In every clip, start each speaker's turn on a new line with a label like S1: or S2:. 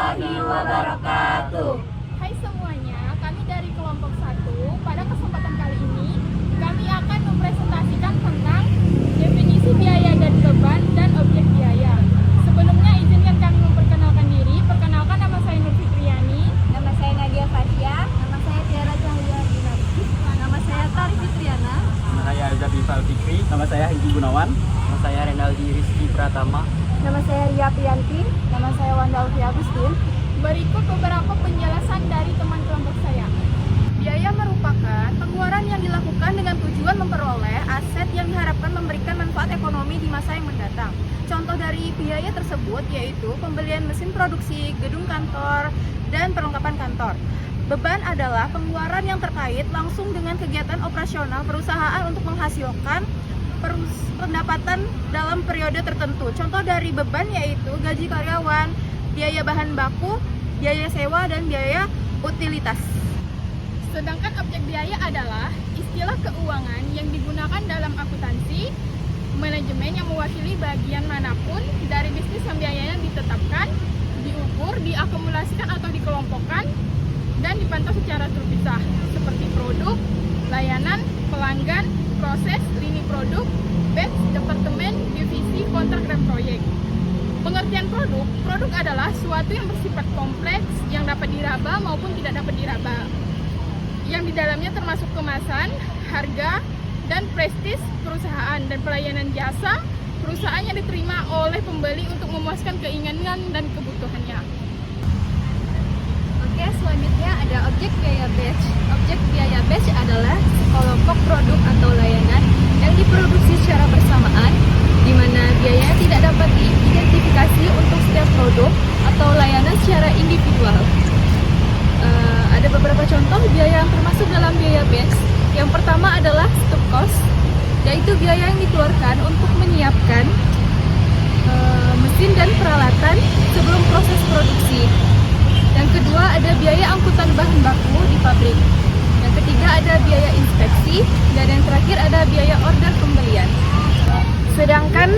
S1: warahmatullahi wabarakatuh.
S2: Hai semuanya, kami dari kelompok 1. Pada kesempatan kali ini, kami akan mempresentasikan tentang definisi biaya dan beban dan objek biaya. Sebelumnya izinkan kami memperkenalkan diri. Perkenalkan, nama saya Nur Fitriani.
S3: Nama saya Nadia Fasya. Nama saya Tiara Cahaya Ginardi. Nama saya Tari Fitriana.
S4: Nama saya Zabifal Fikri. Nama saya Hengki Gunawan. Nama saya Renaldi Rizky Pratama.
S3: Nama saya Ria Priyanti. Nama saya Wanda Alfi Agustin.
S2: Berikut beberapa penjelasan dari teman kelompok saya. Biaya merupakan pengeluaran yang dilakukan dengan tujuan memperoleh aset yang diharapkan memberikan manfaat ekonomi di masa yang mendatang. Contoh dari biaya tersebut yaitu pembelian mesin produksi, gedung kantor, dan perlengkapan kantor. Beban adalah pengeluaran yang terkait langsung dengan kegiatan operasional perusahaan untuk menghasilkan pendapatan dalam periode tertentu. Contoh dari beban yaitu gaji karyawan, biaya bahan baku, biaya sewa, dan biaya utilitas. Sedangkan objek biaya adalah istilah keuangan yang digunakan dalam akuntansi, manajemen yang mewakili bagian manapun dari bisnis yang biayanya ditetapkan, diukur, diakumulasikan atau dikelompokkan, dan dipantau secara terpisah, seperti produk, layanan, pelanggan, proses, lini produk, batch, departemen, divisi, kontrak, dan proyek. Pengertian produk adalah suatu yang bersifat kompleks yang dapat diraba maupun tidak dapat diraba, yang di dalamnya termasuk kemasan, harga, dan prestis perusahaan, dan pelayanan jasa perusahaan yang diterima oleh pembeli untuk memuaskan keinginan dan kebutuhannya.
S3: Oke, selanjutnya ada objek biaya batch. Objek biaya batch adalah sekelompok produk atau layanan yang diproduksi secara bersamaan, di mana biayanya tidak dapat diidentifikasi untuk setiap produk atau layanan secara individual. Ada beberapa contoh biaya yang termasuk dalam biaya batch. Yang pertama adalah stock cost, yaitu biaya yang dikeluarkan untuk menyiapkan mesin dan peralatan sebelum proses produksi. Yang kedua ada biaya angkutan bahan baku di pabrik. Yang ketiga ada biaya inspeksi, dan yang terakhir ada biaya order pembelian.
S1: Sedangkan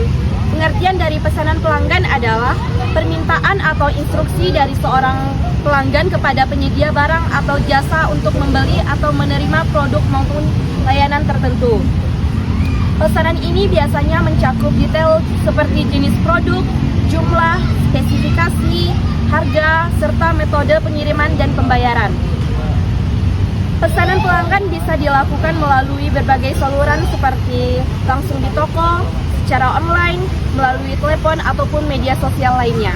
S1: pengertian dari pesanan pelanggan adalah permintaan atau instruksi dari seorang pelanggan kepada penyedia barang atau jasa untuk membeli atau menerima produk maupun layanan tertentu. Pesanan ini biasanya mencakup detail seperti jenis produk, jumlah, spesifikasi, harga, serta metode pengiriman dan pembayaran. Pesanan pelanggan bisa dilakukan melalui berbagai saluran seperti langsung di toko, secara online, melalui telepon, ataupun media sosial lainnya.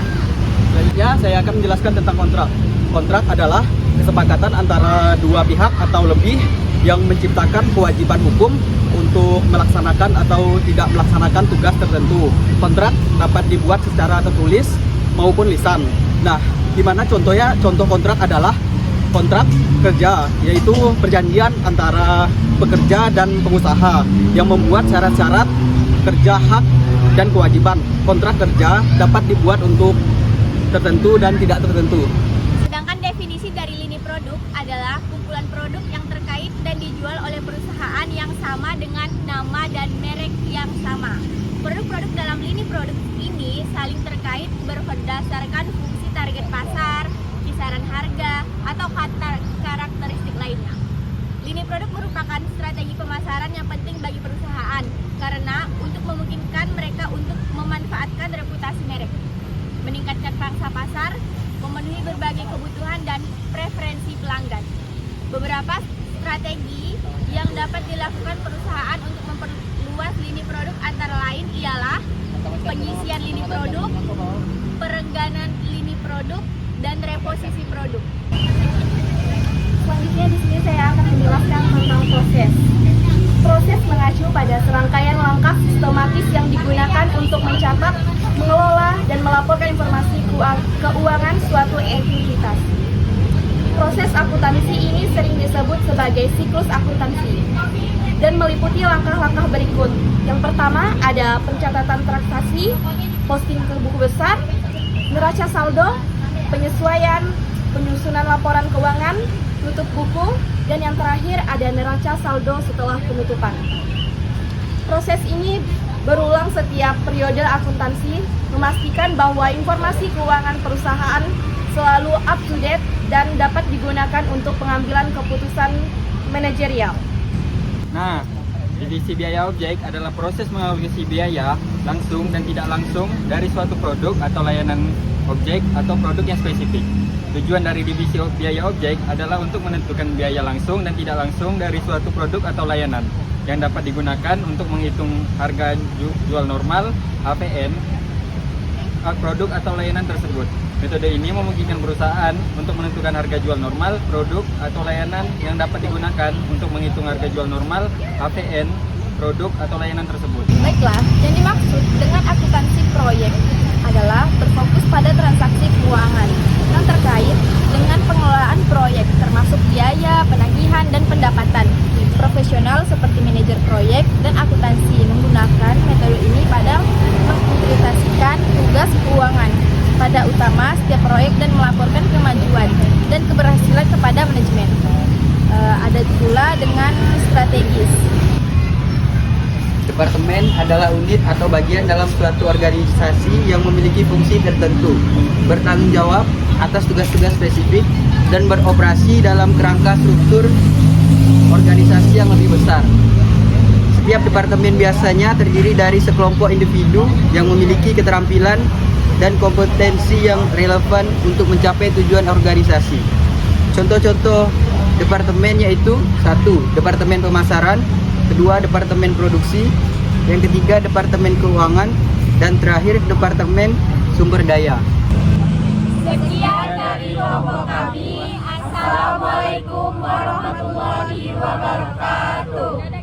S4: Selanjutnya saya akan menjelaskan tentang kontrak. Kontrak adalah kesepakatan antara dua pihak atau lebih yang menciptakan kewajiban hukum untuk melaksanakan atau tidak melaksanakan tugas tertentu. Kontrak dapat dibuat secara tertulis maupun lisan. Nah, di mana contohnya? Contoh kontrak adalah kontrak kerja, yaitu perjanjian antara pekerja dan pengusaha yang membuat syarat-syarat kerja, hak, dan kewajiban. Kontrak kerja dapat dibuat untuk tertentu dan tidak tertentu.
S3: Sedangkan definisi dari lini produk adalah kumpulan produk yang terkait dan dijual oleh perusahaan yang sama dengan nama dan merek yang sama. Produk-produk dalam lini produk ini saling terkait berdasarkan fungsi target pasar, kisaran harga, atau karakteristik lainnya. Lini produk merupakan strategi pemasaran yang penting bagi perusahaan karena untuk memungkinkan mereka untuk memanfaatkan reputasi merek, meningkatkan pangsa pasar, memenuhi berbagai kebutuhan dan preferensi pelanggan. Beberapa strategi yang dapat dilakukan perusahaan untuk memperluas lini produk antara lain ialah pengisian lini produk, perengganan lini produk, dan reposisi produk.
S1: Selanjutnya di sini saya akan menjelaskan tentang proses. Proses mengacu pada serangkaian langkah sistematis yang digunakan untuk mencatat, mengelola, dan melaporkan informasi keuangan suatu entitas. Proses akuntansi ini sering disebut sebagai siklus akuntansi dan meliputi langkah-langkah berikut. Yang pertama ada pencatatan transaksi, posting ke buku besar, neraca saldo, penyesuaian, penyusunan laporan keuangan, tutup buku, dan yang terakhir ada neraca saldo setelah penutupan. Proses ini berulang setiap periode akuntansi, memastikan bahwa informasi keuangan perusahaan selalu up to date, dan dapat digunakan untuk pengambilan keputusan manajerial.
S5: Nah, divisi biaya objek adalah proses mengalokasi biaya langsung dan tidak langsung dari suatu produk atau layanan objek atau produk yang spesifik. Tujuan dari divisi biaya objek adalah untuk menentukan biaya langsung dan tidak langsung dari suatu produk atau layanan yang dapat digunakan untuk menghitung harga jual normal (HPN) produk atau layanan tersebut. Metode ini memungkinkan perusahaan untuk menentukan harga jual normal produk atau layanan yang dapat digunakan untuk menghitung harga jual normal (HPN) produk atau layanan tersebut.
S2: Baiklah, yang dimaksud dengan akuntansi proyek adalah berfokus pada transaksi keuangan yang terkait dengan pengelolaan proyek, termasuk biaya, penagihan, dan pendapatan. Profesional seperti manajer proyek dan akuntansi menggunakan metode ini pada mengintegrasikan tugas keuangan pada utama setiap proyek dan melaporkan kemajuan dan keberhasilan kepada manajemen. Ada pula dengan strategis.
S6: Departemen adalah unit atau bagian dalam suatu organisasi yang memiliki fungsi tertentu, bertanggung jawab atas tugas-tugas spesifik, dan beroperasi dalam kerangka struktur organisasi yang lebih besar. Setiap departemen biasanya terdiri dari sekelompok individu yang memiliki keterampilan dan kompetensi yang relevan untuk mencapai tujuan organisasi. Contoh-contoh departemen yaitu 1. Departemen pemasaran, 2. Departemen produksi, yang ketiga Departemen keuangan, dan terakhir Departemen sumber daya.
S3: Sekian dari kelompok kami. Assalamualaikum warahmatullahi wabarakatuh.